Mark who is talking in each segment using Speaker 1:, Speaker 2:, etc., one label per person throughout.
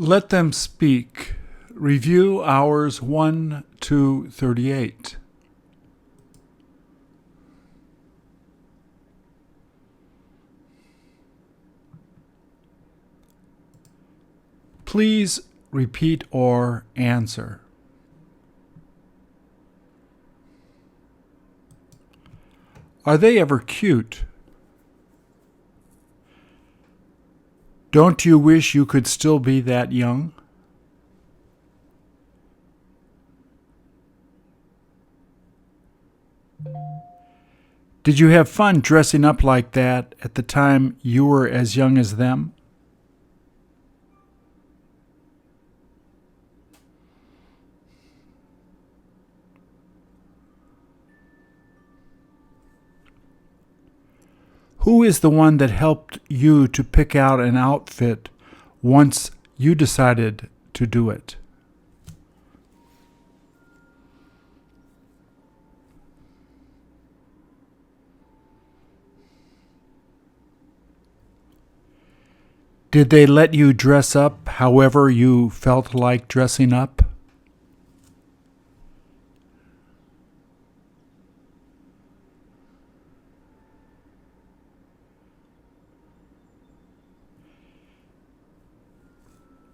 Speaker 1: Let them speak. Review hours 1 to 38. Please repeat or answer. Are they ever cute? Don't you wish you could still be that young? Did you have fun dressing up like that at the time you were as young as them? Who is the one that helped you to pick out an outfit once you decided to do it? Did they let you dress up however you felt like dressing up?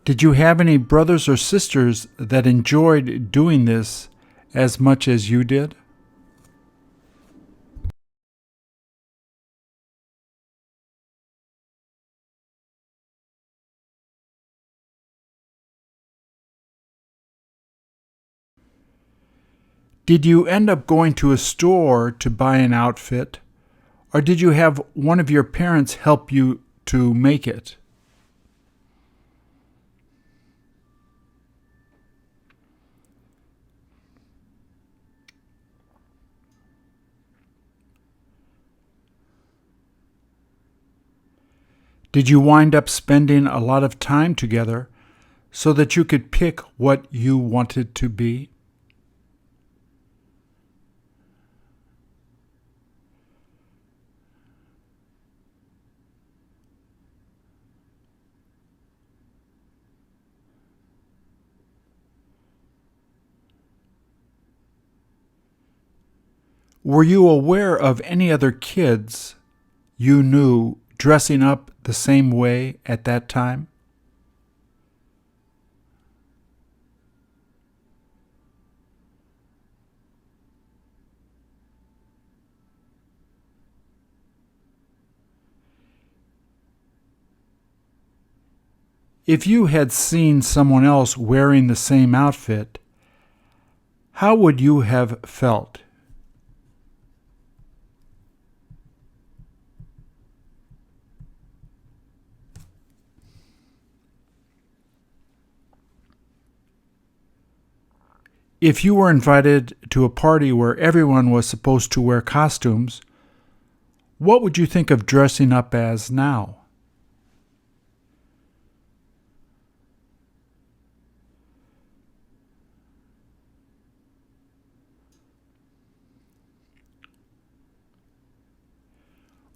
Speaker 1: Did you have any brothers or sisters that enjoyed doing this as much as you did? Did you end up going to a store to buy an outfit, or did you have one of your parents help you to make it? Did you wind up spending a lot of time together so that you could pick what you wanted to be? Were you aware of any other kids you knew dressing up the same way at that time? If you had seen someone else wearing the same outfit, how would you have felt? If you were invited to a party where everyone was supposed to wear costumes, what would you think of dressing up as now?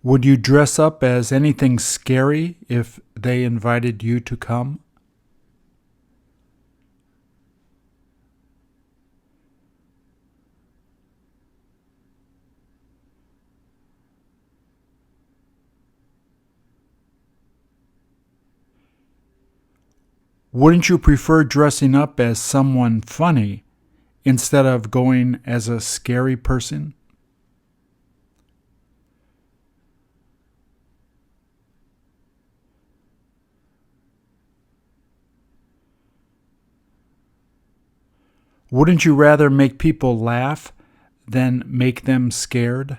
Speaker 1: Would you dress up as anything scary if they invited you to come? Wouldn't you prefer dressing up as someone funny instead of going as a scary person? Wouldn't you rather make people laugh than make them scared?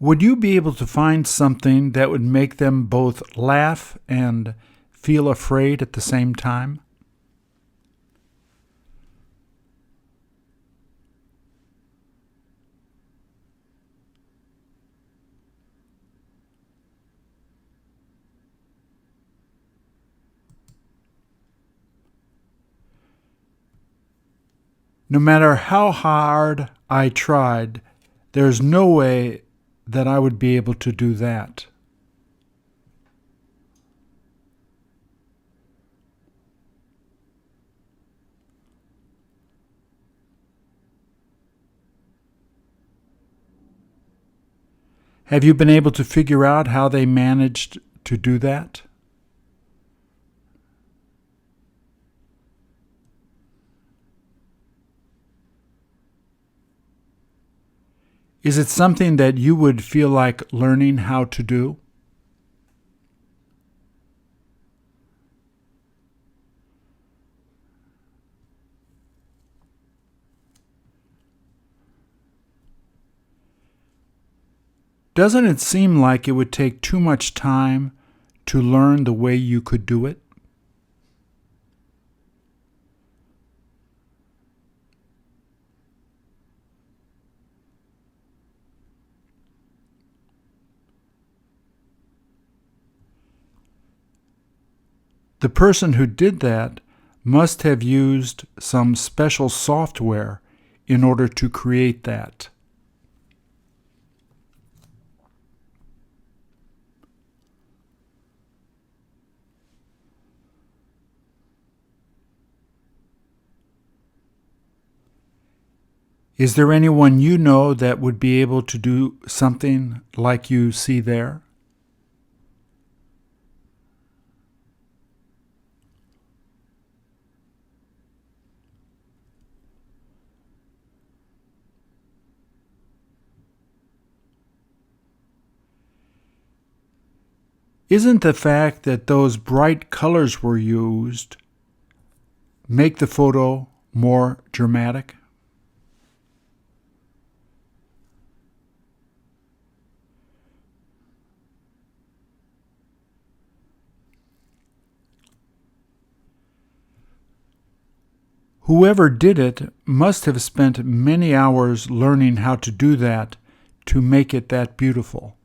Speaker 1: Would you be able to find something that would make them both laugh and feel afraid at the same time? No matter how hard I tried, there's no way that I would be able to do that. Have you been able to figure out how they managed to do that? Is it something that you would feel like learning how to do? Doesn't it seem like it would take too much time to learn the way you could do it? The person who did that must have used some special software in order to create that. Is there anyone you know that would be able to do something like you see there? Isn't the fact that those bright colors were used make the photo more dramatic? Whoever did it must have spent many hours learning how to do that to make it that beautiful.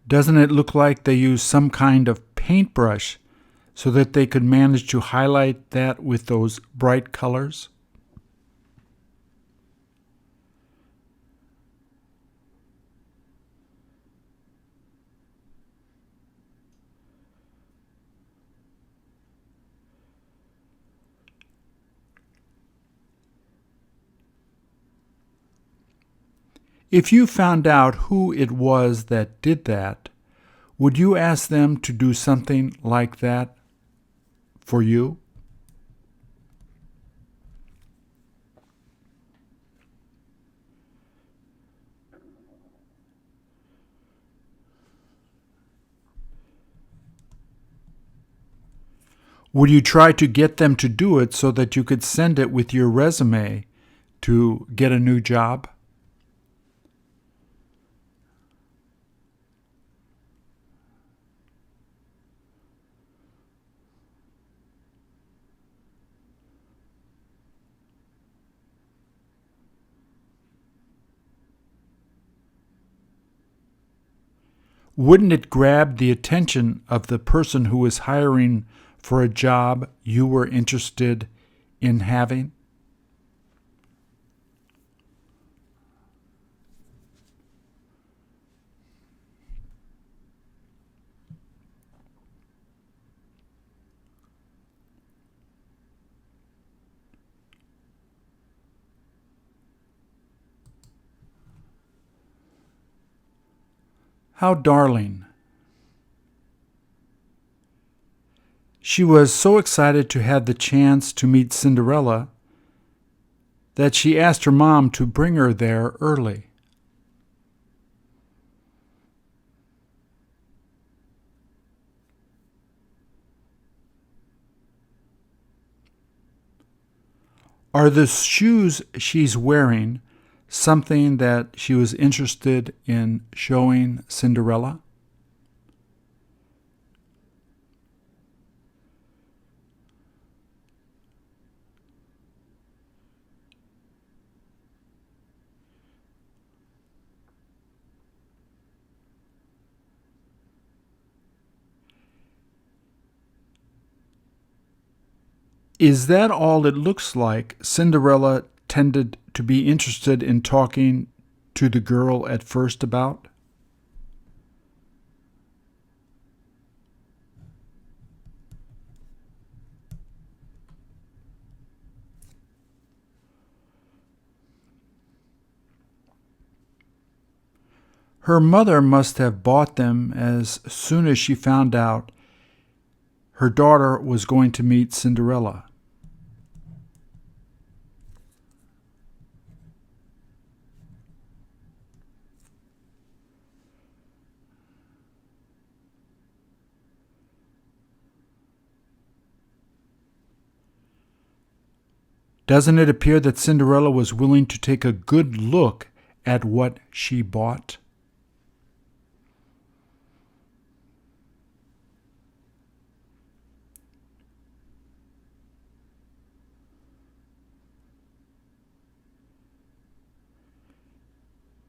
Speaker 1: Doesn't it look like they used some kind of paintbrush so that they could manage to highlight that with those bright colors? If you found out who it was that did that, would you ask them to do something like that for you? Would you try to get them to do it so that you could send it with your resume to get a new job? Wouldn't it grab the attention of the person who was hiring for a job you were interested in having? How darling. She was so excited to have the chance to meet Cinderella that she asked her mom to bring her there early. Are the shoes she's wearing something that she was interested in showing Cinderella? Is that all it looks like? Cinderella tended to be interested in talking to the girl at first about? Her mother must have bought them as soon as she found out her daughter was going to meet Cinderella. Doesn't it appear that Cinderella was willing to take a good look at what she bought?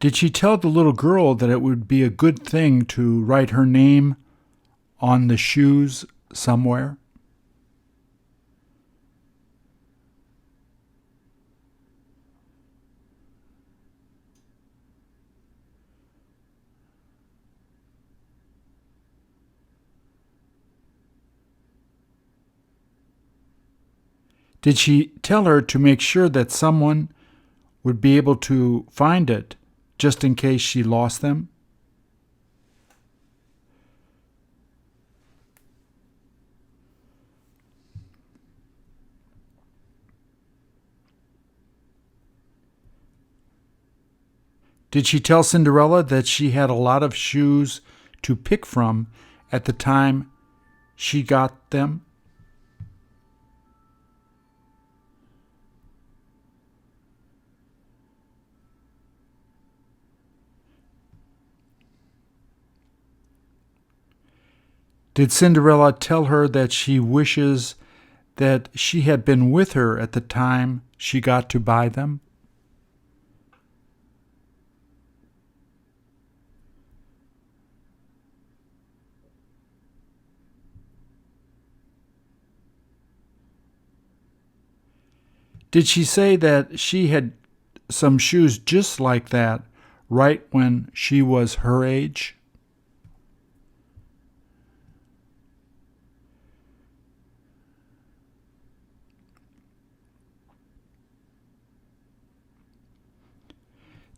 Speaker 1: Did she tell the little girl that it would be a good thing to write her name on the shoes somewhere? Did she tell her to make sure that someone would be able to find it just in case she lost them? Did she tell Cinderella that she had a lot of shoes to pick from at the time she got them? Did Cinderella tell her that she wishes that she had been with her at the time she got to buy them? Did she say that she had some shoes just like that right when she was her age?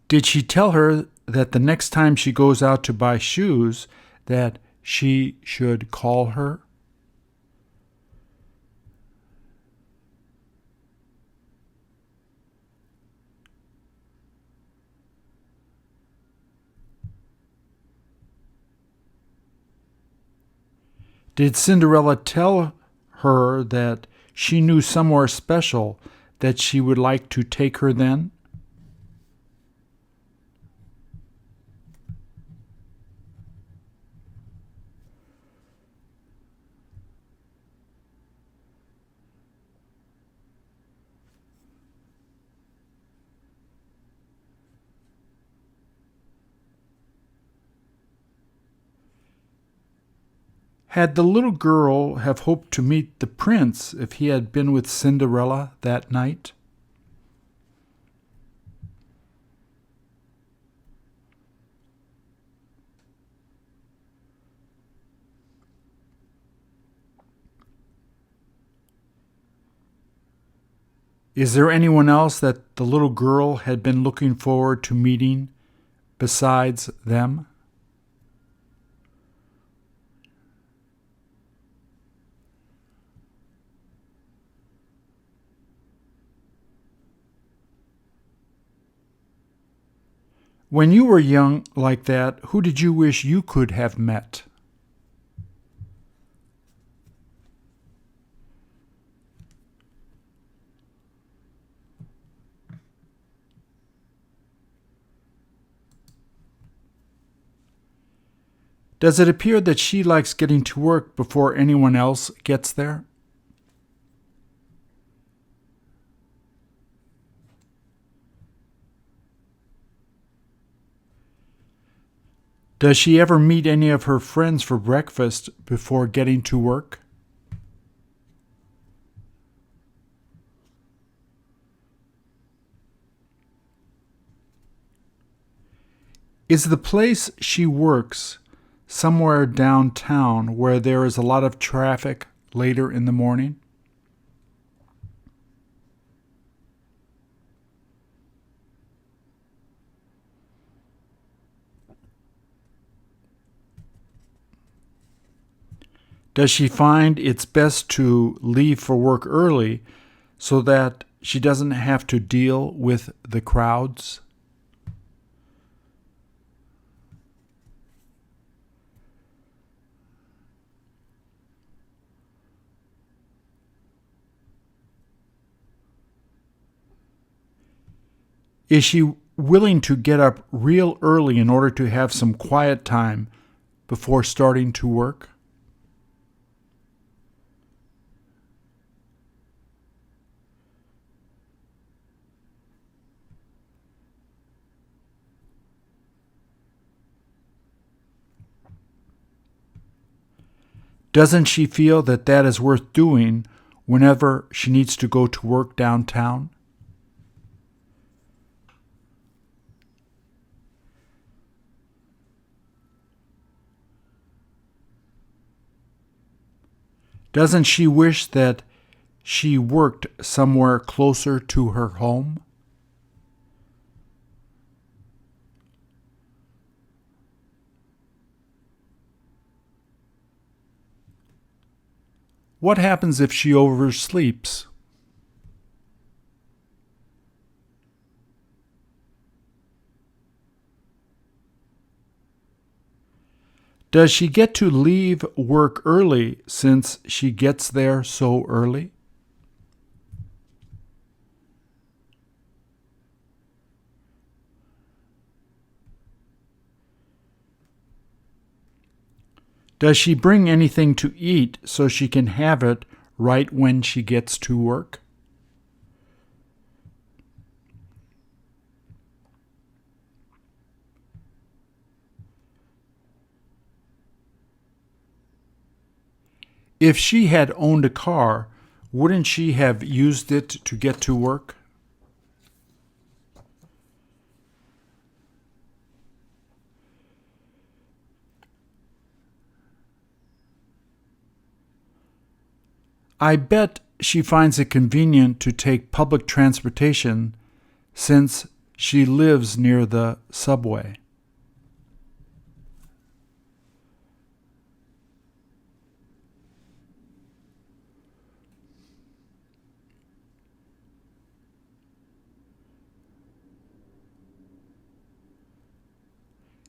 Speaker 1: Did she tell her that the next time she goes out to buy shoes that she should call her? Did Cinderella tell her that she knew somewhere special that she would like to take her then? Had the little girl have hoped to meet the prince if he had been with Cinderella that night? Is there anyone else that the little girl had been looking forward to meeting besides them? When you were young like that, who did you wish you could have met? Does it appear that she likes getting to work before anyone else gets there? Does she ever meet any of her friends for breakfast before getting to work? Is the place she works somewhere downtown where there is a lot of traffic later in the morning? Does she find it's best to leave for work early so that she doesn't have to deal with the crowds? Is she willing to get up real early in order to have some quiet time before starting to work? Doesn't she feel that that is worth doing whenever she needs to go to work downtown? Doesn't she wish that she worked somewhere closer to her home? What happens if she oversleeps? Does she get to leave work early since she gets there so early? Does she bring anything to eat so she can have it right when she gets to work? If she had owned a car, wouldn't she have used it to get to work? I bet she finds it convenient to take public transportation since she lives near the subway.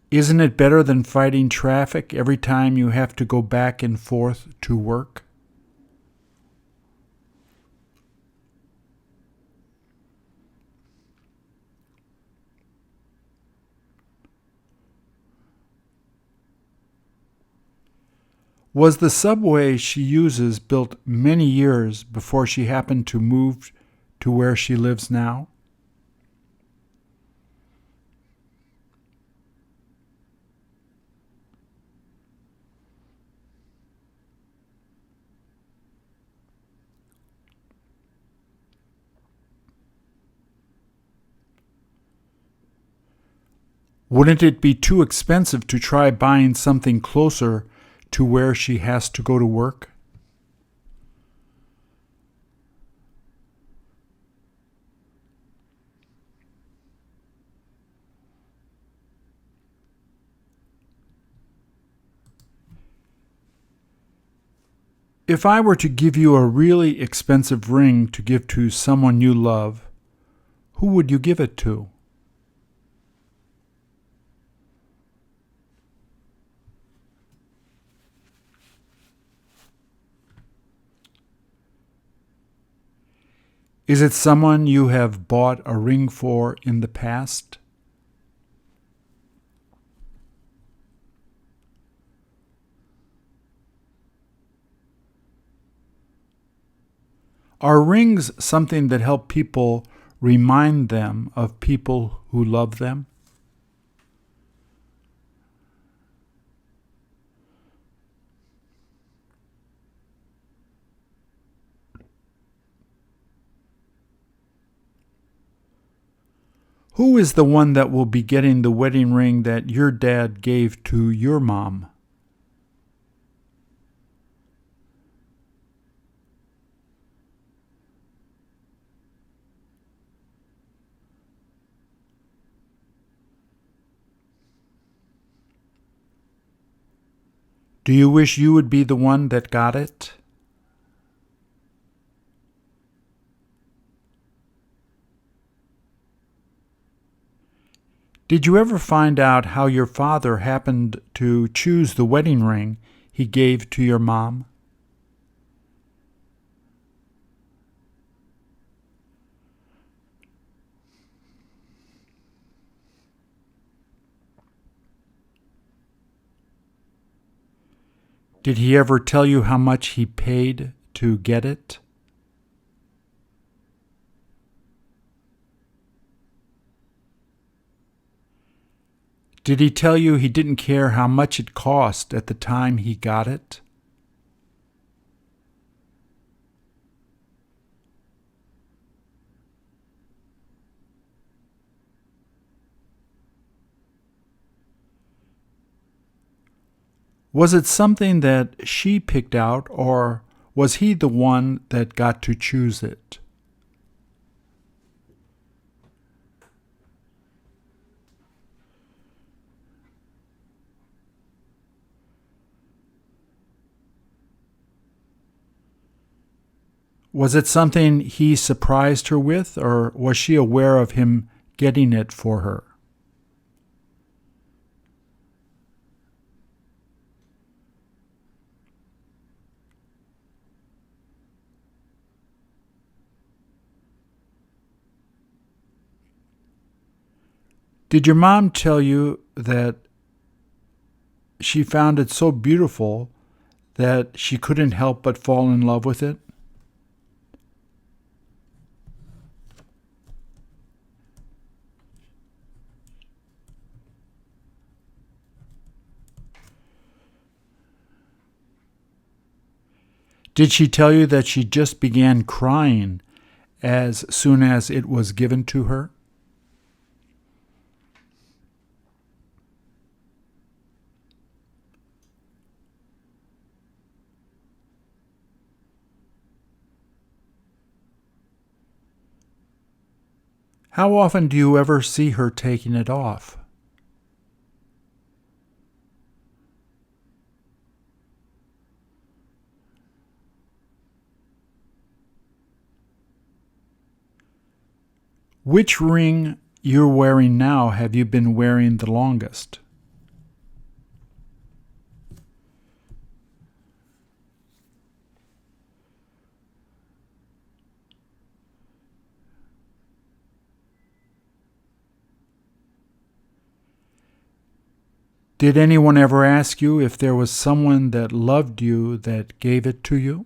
Speaker 1: Isn't it better than fighting traffic every time you have to go back and forth to work? Was the subway she uses built many years before she happened to move to where she lives now? Wouldn't it be too expensive to try buying something closer to where she has to go to work? If I were to give you a really expensive ring to give to someone you love, who would you give it to? Is it someone you have bought a ring for in the past? Are rings something that help people remind them of people who love them? Who is the one that will be getting the wedding ring that your dad gave to your mom? Do you wish you would be the one that got it? Did you ever find out how your father happened to choose the wedding ring he gave to your mom? Did he ever tell you how much he paid to get it? Did he tell you he didn't care how much it cost at the time he got it? Was it something that she picked out, or was he the one that got to choose it? Was it something he surprised her with, or was she aware of him getting it for her? Did your mom tell you that she found it so beautiful that she couldn't help but fall in love with it? Did she tell you that she just began crying as soon as it was given to her? How often do you ever see her taking it off? Which ring you're wearing now have you been wearing the longest? Did anyone ever ask you if there was someone that loved you that gave it to you?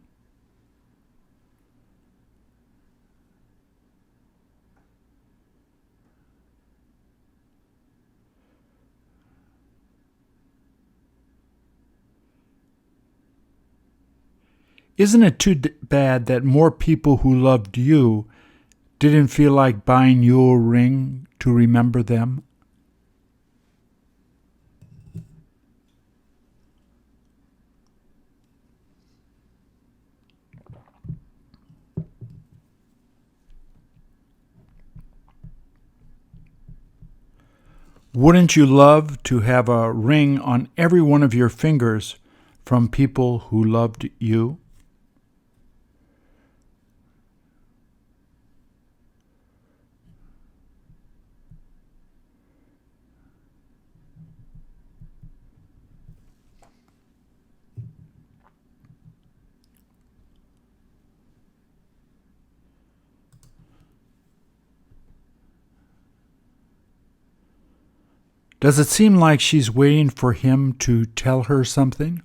Speaker 1: Isn't it too bad that more people who loved you didn't feel like buying you a ring to remember them? Wouldn't you love to have a ring on every one of your fingers from people who loved you? Does it seem like she's waiting for him to tell her something?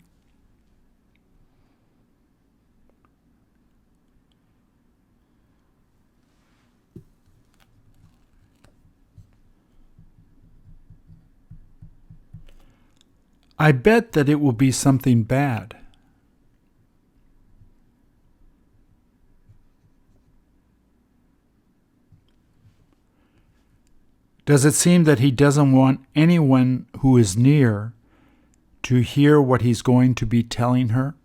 Speaker 1: I bet that it will be something bad. Does it seem that he doesn't want anyone who is near to hear what he's going to be telling her?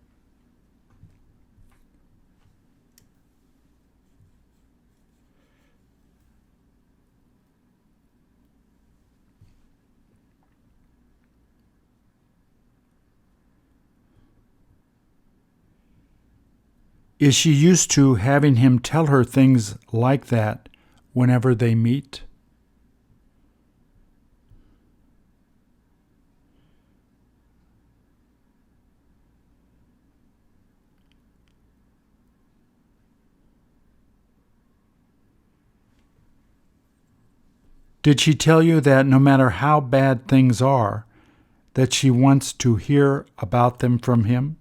Speaker 1: Is she used to having him tell her things like that whenever they meet? Did she tell you that no matter how bad things are, that she wants to hear about them from him?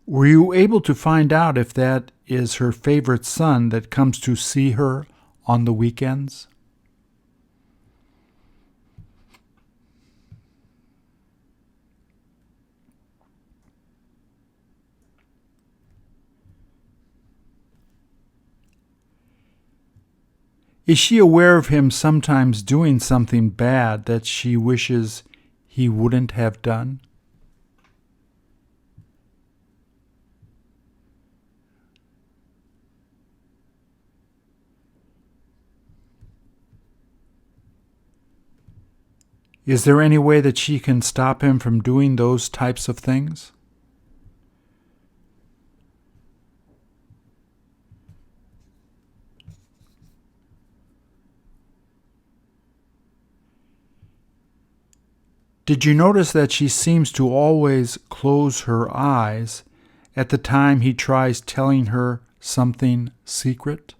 Speaker 1: Were you able to find out if that is her favorite son that comes to see her on the weekends? Is she aware of him sometimes doing something bad that she wishes he wouldn't have done? Is there any way that she can stop him from doing those types of things? Did you notice that she seems to always close her eyes at the time he tries telling her something secret?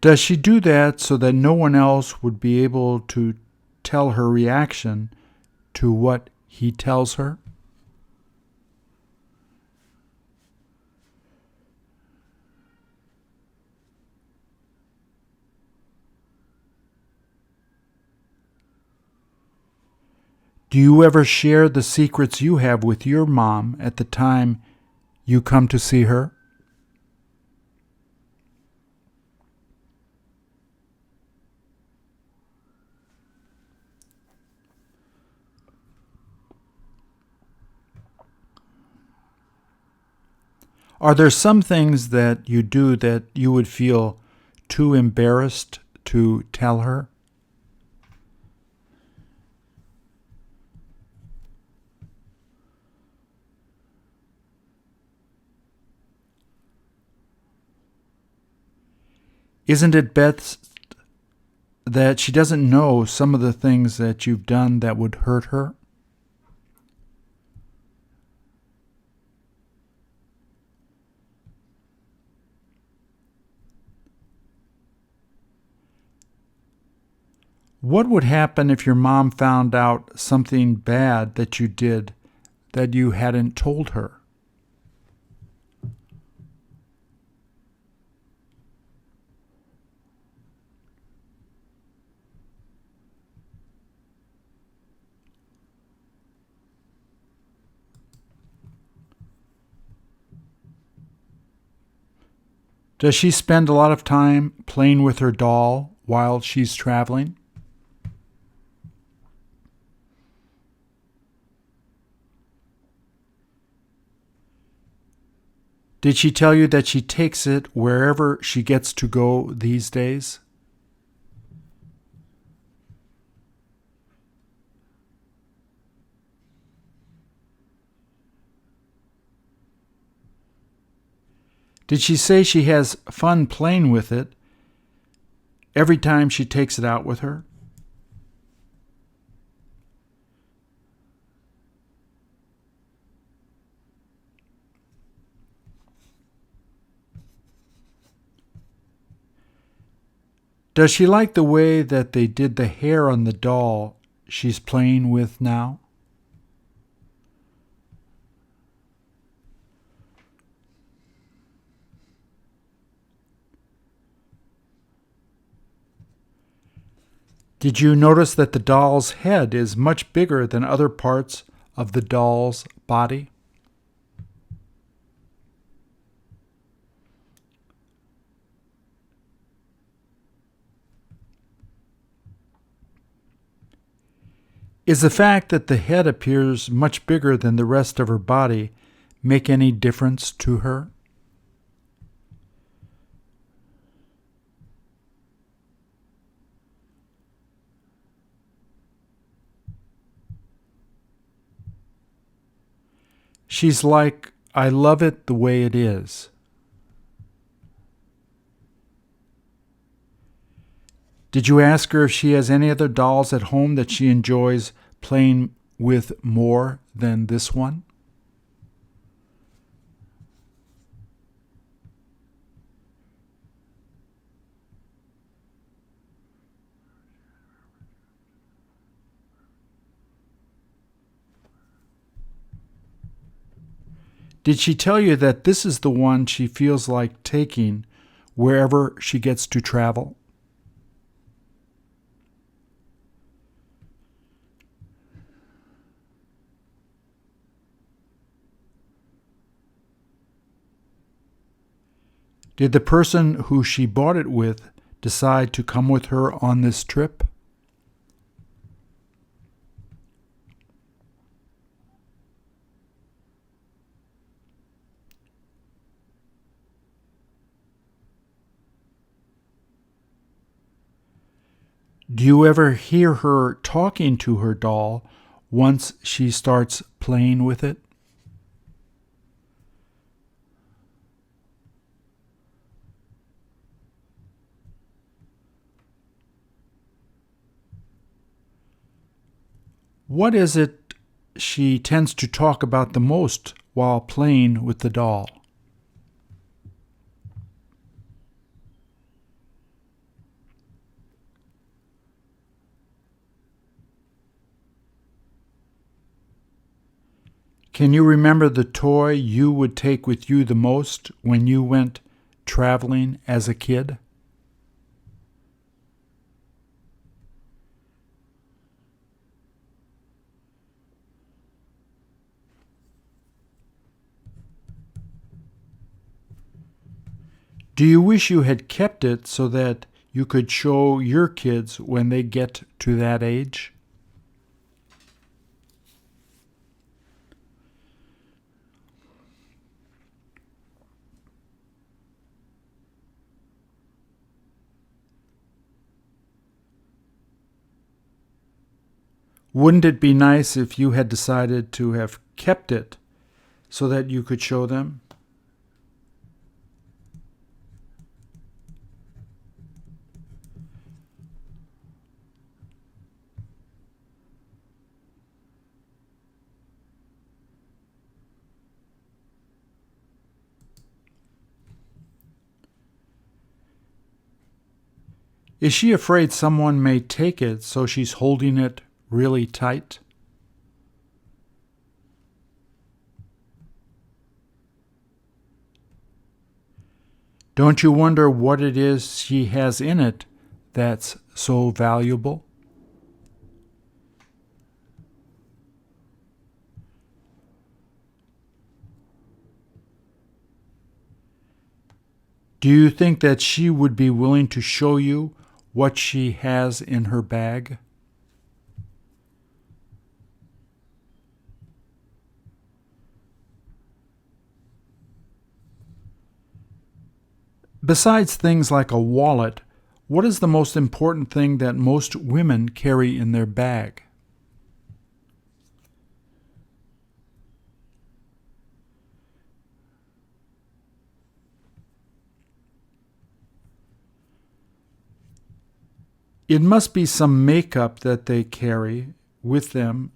Speaker 1: Does she do that so that no one else would be able to tell her reaction to what he tells her? Do you ever share the secrets you have with your mom at the time you come to see her? Are there some things that you do that you would feel too embarrassed to tell her? Isn't it best that she doesn't know some of the things that you've done that would hurt her? What would happen if your mom found out something bad that you did that you hadn't told her? Does she spend a lot of time playing with her doll while she's traveling? Did she tell you that she takes it wherever she gets to go these days? Did she say she has fun playing with it every time she takes it out with her? Does she like the way that they did the hair on the doll she's playing with now? Did you notice that the doll's head is much bigger than other parts of the doll's body? Is the fact that the head appears much bigger than the rest of her body make any difference to her? She's like, I love it the way it is. Did you ask her if she has any other dolls at home that she enjoys playing with more than this one? Did she tell you that this is the one she feels like taking wherever she gets to travel? Did the person who she bought it with decide to come with her on this trip? Do you ever hear her talking to her doll once she starts playing with it? What is it she tends to talk about the most while playing with the doll? Can you remember the toy you would take with you the most when you went traveling as a kid? Do you wish you had kept it so that you could show your kids when they get to that age? Wouldn't it be nice if you had decided to have kept it so that you could show them? Is she afraid someone may take it, so she's holding it really tight? Don't you wonder what it is she has in it that's so valuable? Do you think that she would be willing to show you what she has in her bag? Besides things like a wallet, what is the most important thing that most women carry in their bag? It must be some makeup that they carry with them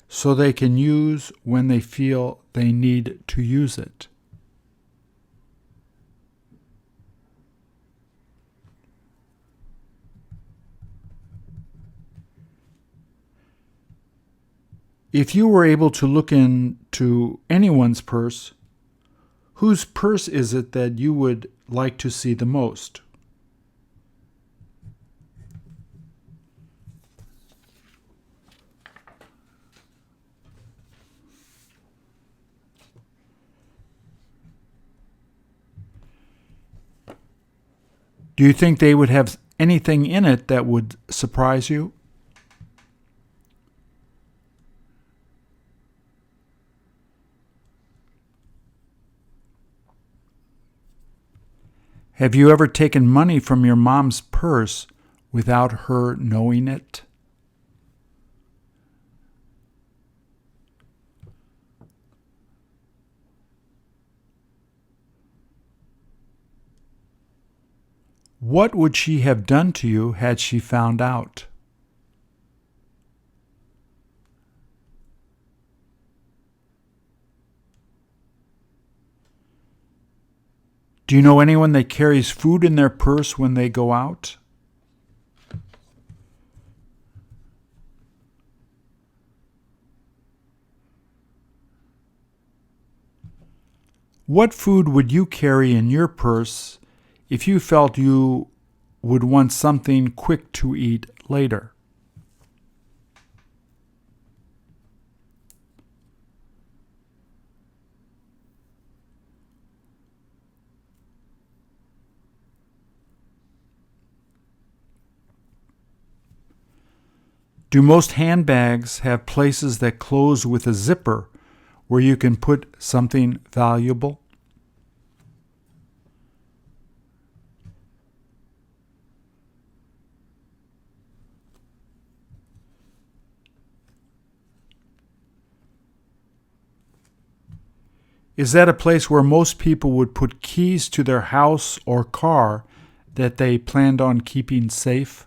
Speaker 1: so they can use when they feel they need to use it. If you were able to look into anyone's purse, whose purse is it that you would like to see the most? Do you think they would have anything in it that would surprise you? Have you ever taken money from your mom's purse without her knowing it? What would she have done to you had she found out? Do you know anyone that carries food in their purse when they go out? What food would you carry in your purse if you felt you would want something quick to eat later? Do most handbags have places that close with a zipper where you can put something valuable? Is that a place where most people would put keys to their house or car that they planned on keeping safe?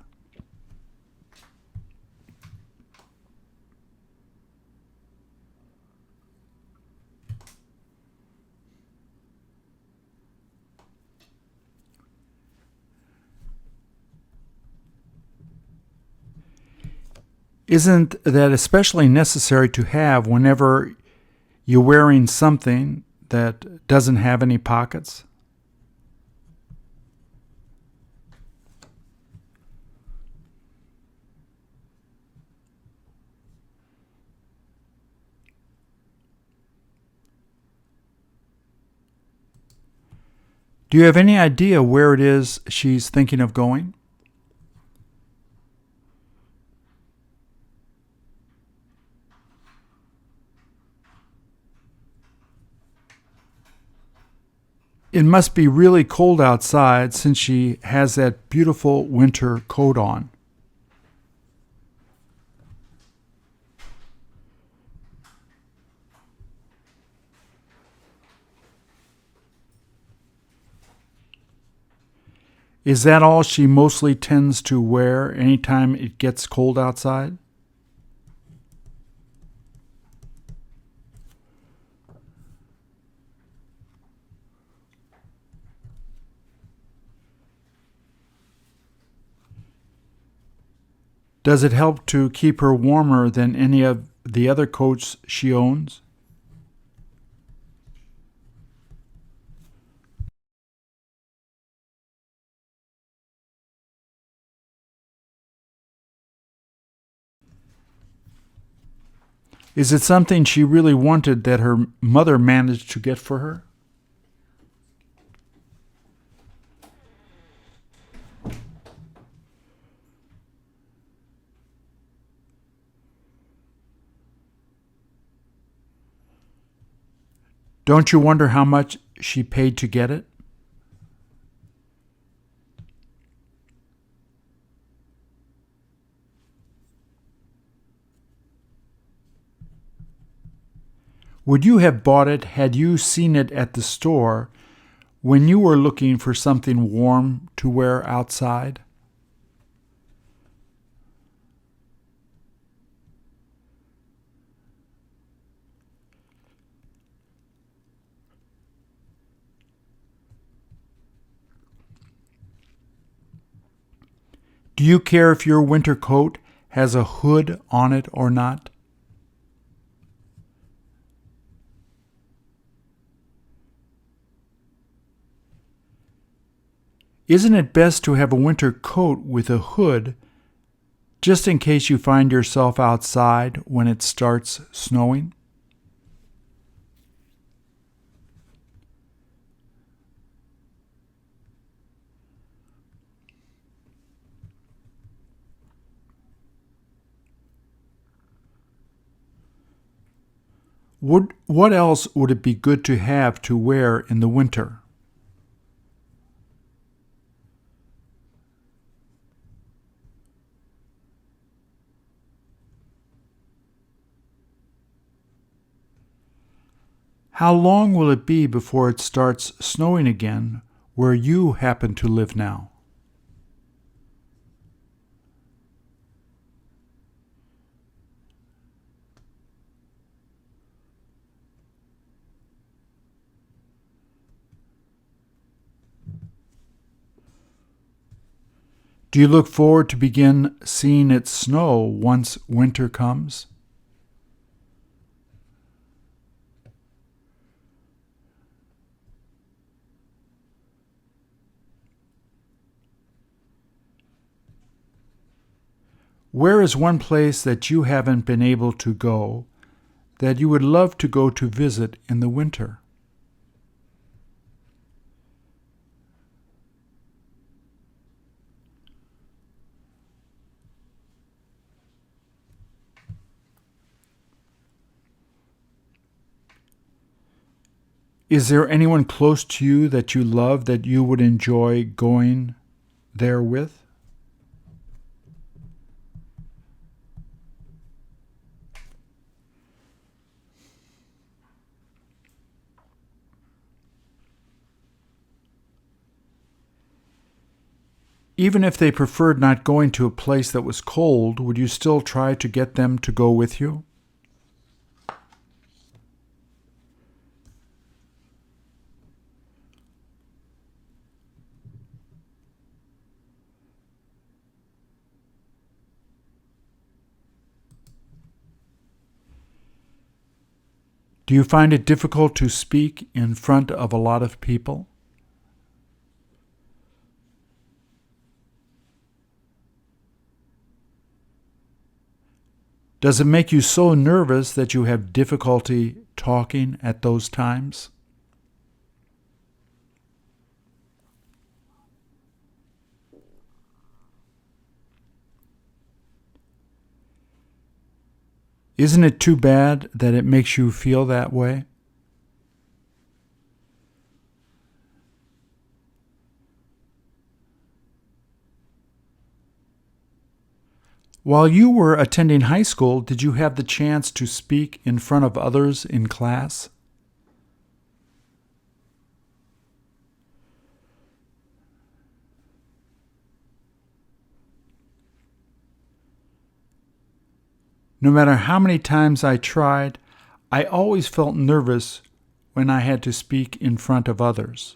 Speaker 1: Isn't that especially necessary to have whenever you're wearing something that doesn't have any pockets? Do you have any idea where it is she's thinking of going? It must be really cold outside since she has that beautiful winter coat on. Is that all she mostly tends to wear anytime it gets cold outside? Does it help to keep her warmer than any of the other coats she owns? Is it something she really wanted that her mother managed to get for her? Don't you wonder how much she paid to get it? Would you have bought it had you seen it at the store when you were looking for something warm to wear outside? Do you care if your winter coat has a hood on it or not? Isn't it best to have a winter coat with a hood just in case you find yourself outside when it starts snowing? What else would it be good to have to wear in the winter? How long will it be before it starts snowing again where you happen to live now? Do you look forward to begin seeing it snow once winter comes? Where is one place that you haven't been able to go that you would love to go to visit in the winter? Is there anyone close to you that you love that you would enjoy going there with? Even if they preferred not going to a place that was cold, would you still try to get them to go with you? Do you find it difficult to speak in front of a lot of people? Does it make you so nervous that you have difficulty talking at those times? Isn't it too bad that it makes you feel that way? While you were attending high school, did you have the chance to speak in front of others in class? No matter how many times I tried, I always felt nervous when I had to speak in front of others.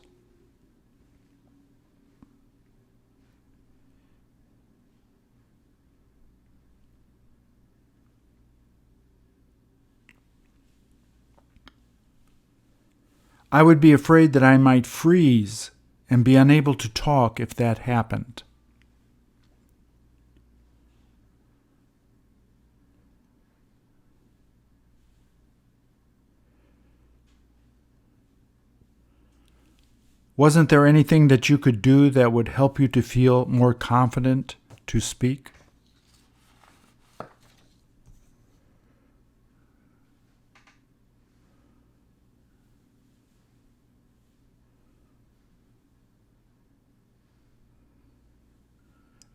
Speaker 1: I would be afraid that I might freeze and be unable to talk if that happened. Wasn't there anything that you could do that would help you to feel more confident to speak?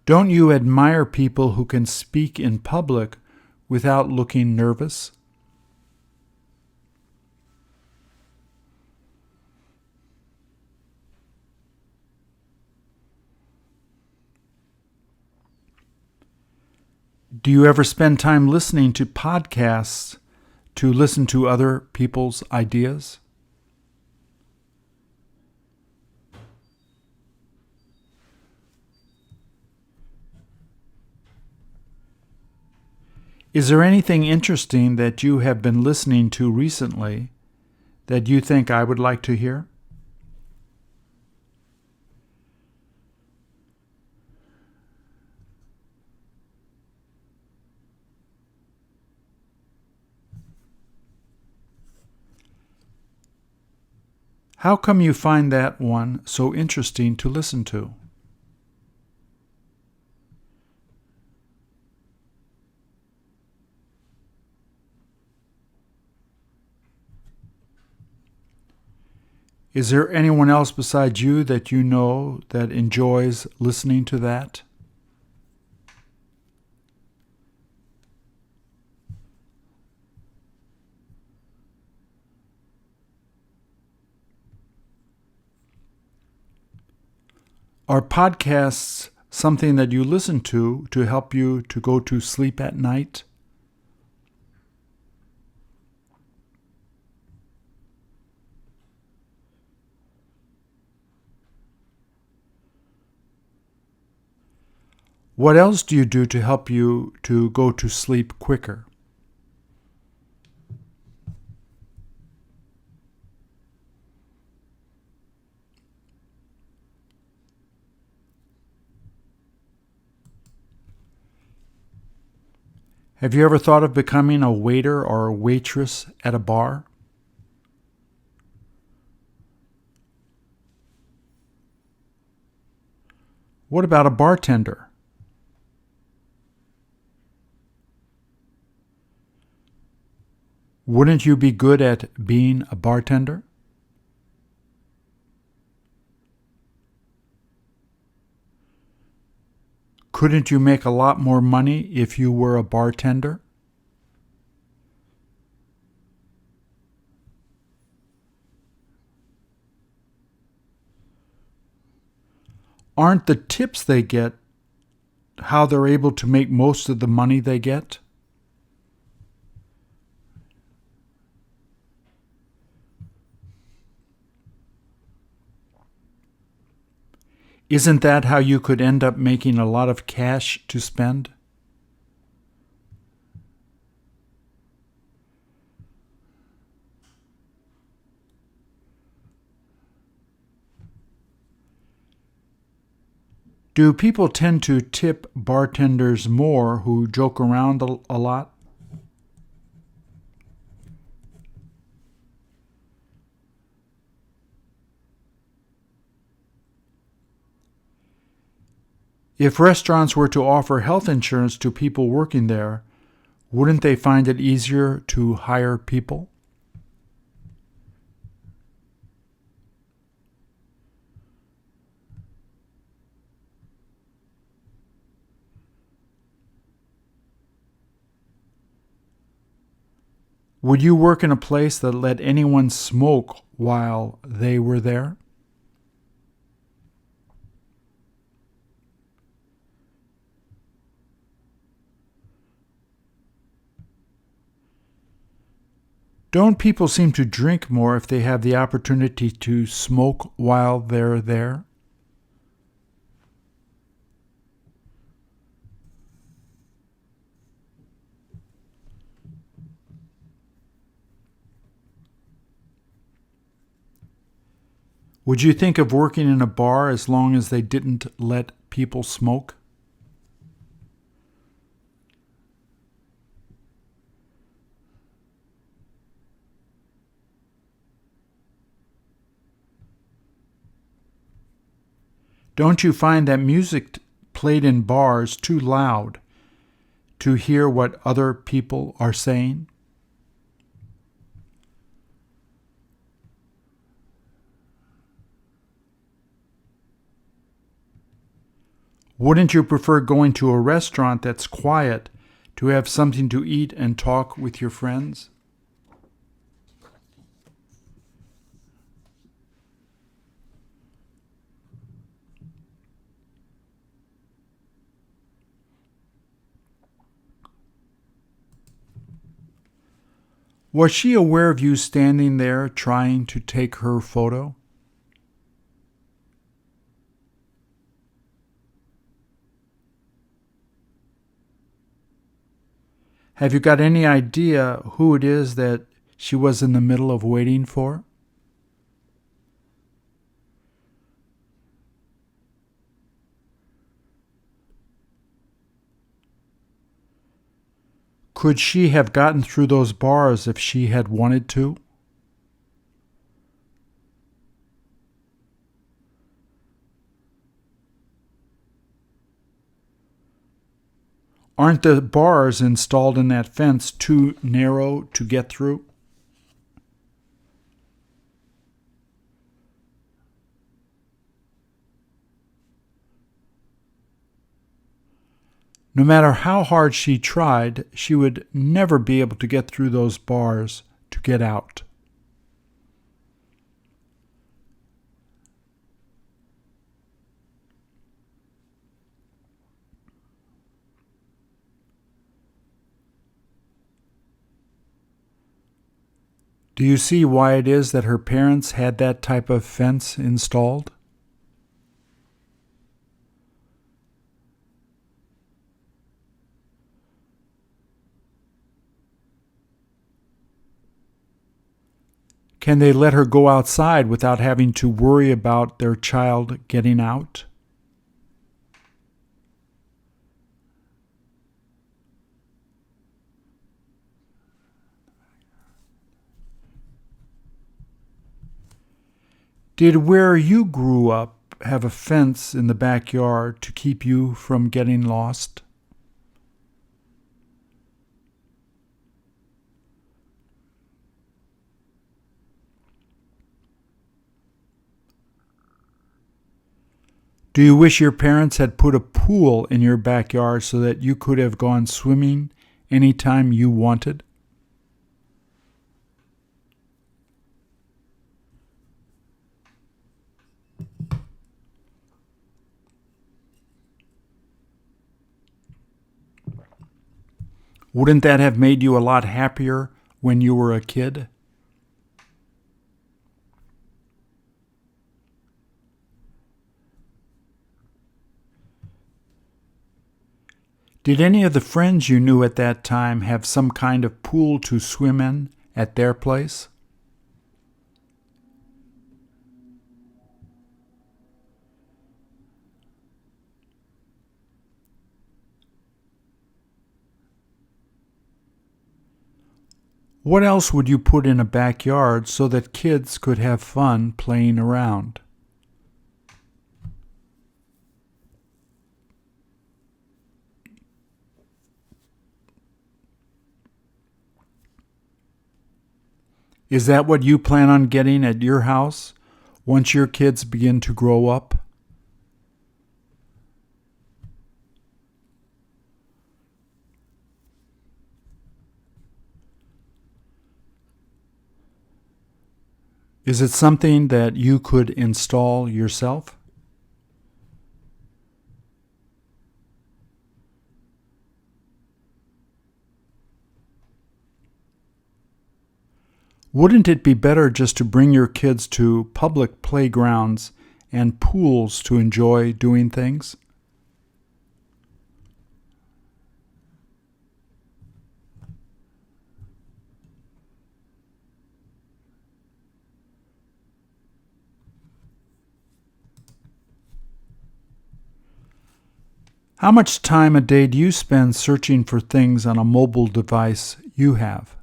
Speaker 1: Don't you admire people who can speak in public without looking nervous? Do you ever spend time listening to podcasts to listen to other people's ideas? Is there anything interesting that you have been listening to recently that you think I would like to hear? How come you find that one so interesting to listen to? Is there anyone else besides you that you know that enjoys listening to that? Are podcasts something that you listen to help you to go to sleep at night? What else do you do to help you to go to sleep quicker? Have you ever thought of becoming a waiter or a waitress at a bar? What about a bartender? Wouldn't you be good at being a bartender? Couldn't you make a lot more money if you were a bartender? Aren't the tips they get how they're able to make most of the money they get? Isn't that how you could end up making a lot of cash to spend? Do people tend to tip bartenders more who joke around a lot? If restaurants were to offer health insurance to people working there, wouldn't they find it easier to hire people? Would you work in a place that let anyone smoke while they were there? Don't people seem to drink more if they have the opportunity to smoke while they're there? Would you think of working in a bar as long as they didn't let people smoke? Don't you find that music played in bars too loud to hear what other people are saying? Wouldn't you prefer going to a restaurant that's quiet to have something to eat and talk with your friends? Was she aware of you standing there trying to take her photo? Have you got any idea who it is that she was in the middle of waiting for? Could she have gotten through those bars if she had wanted to? Aren't the bars installed in that fence too narrow to get through? No matter how hard she tried, she would never be able to get through those bars to get out. Do you see why it is that her parents had that type of fence installed? Can they let her go outside without having to worry about their child getting out? Did where you grew up have a fence in the backyard to keep you from getting lost? Do you wish your parents had put a pool in your backyard so that you could have gone swimming anytime you wanted? Wouldn't that have made you a lot happier when you were a kid? Did any of the friends you knew at that time have some kind of pool to swim in at their place? What else would you put in a backyard so that kids could have fun playing around? Is that what you plan on getting at your house once your kids begin to grow up? Is it something that you could install yourself? Wouldn't it be better just to bring your kids to public playgrounds and pools to enjoy doing things? How much time a day do you spend searching for things on a mobile device you have?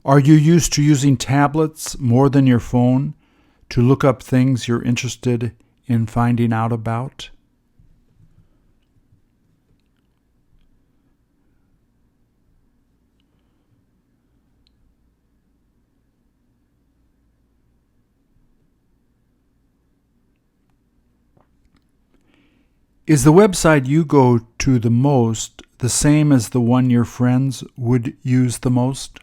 Speaker 1: Are you used to using tablets more than your phone to look up things you're interested in finding out about? Is the website you go to the most the same as the one your friends would use the most?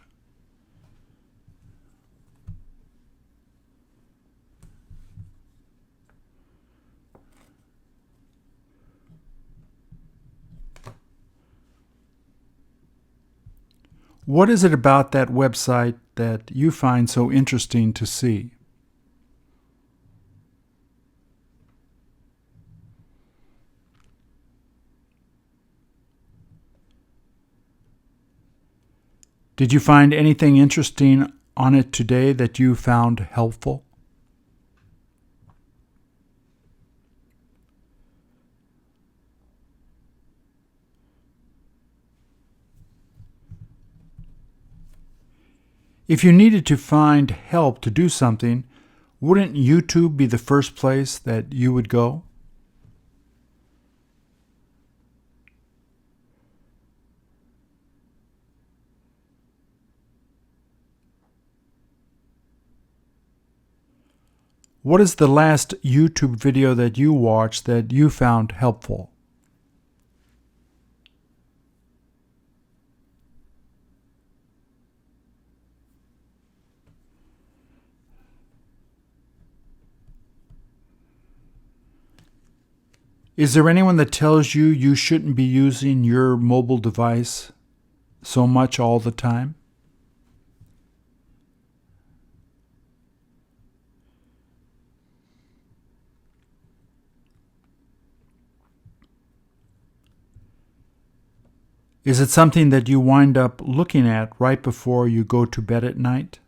Speaker 1: What is it about that website that you find so interesting to see? Did you find anything interesting on it today that you found helpful? If you needed to find help to do something, wouldn't YouTube be the first place that you would go? What is the last YouTube video that you watched that you found helpful? Is there anyone that tells you you shouldn't be using your mobile device so much all the time? Is it something that you wind up looking at right before you go to bed at night?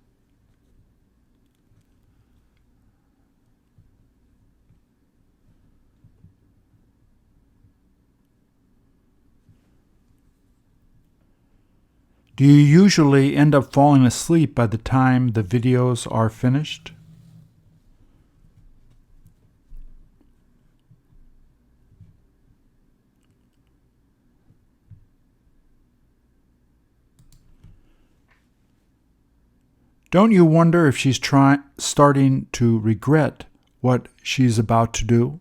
Speaker 1: Do you usually end up falling asleep by the time the videos are finished? Don't you wonder if she's starting to regret what she's about to do?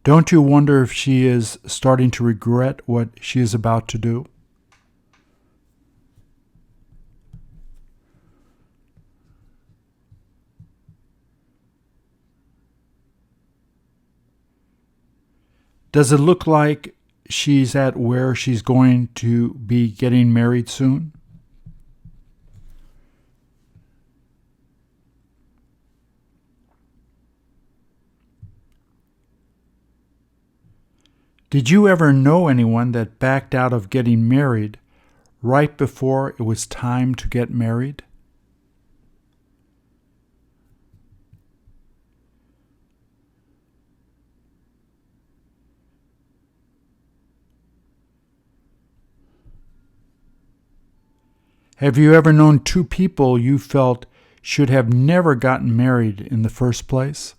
Speaker 1: Don't you wonder if she is starting to regret what she is about to do? Does it look like she's at where she's going to be getting married soon? Did you ever know anyone that backed out of getting married right before it was time to get married? Have you ever known two people you felt should have never gotten married in the first place?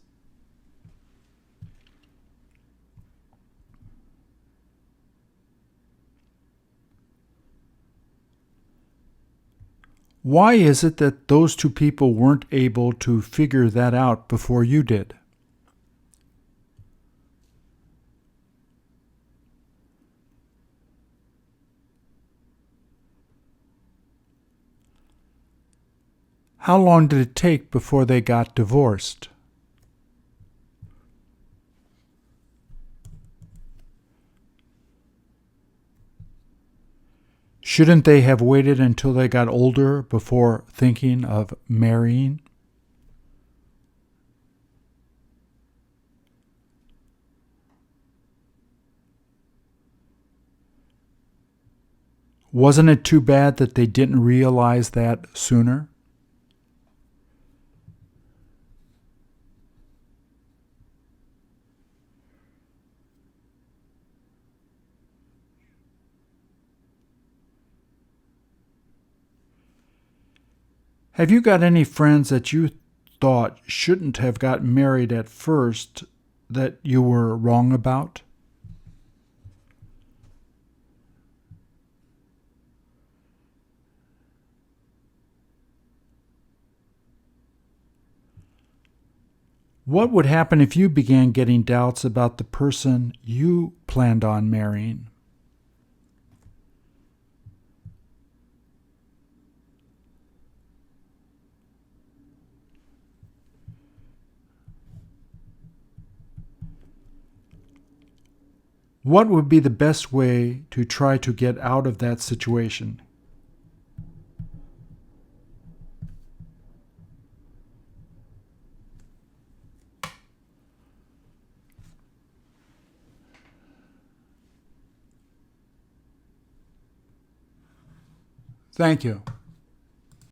Speaker 1: Why is it that those two people weren't able to figure that out before you did? How long did it take before they got divorced? Shouldn't they have waited until they got older before thinking of marrying? Wasn't it too bad that they didn't realize that sooner? Have you got any friends that you thought shouldn't have got married at first that you were wrong about? What would happen if you began getting doubts about the person you planned on marrying? What would be the best way to try to get out of that situation? Thank you.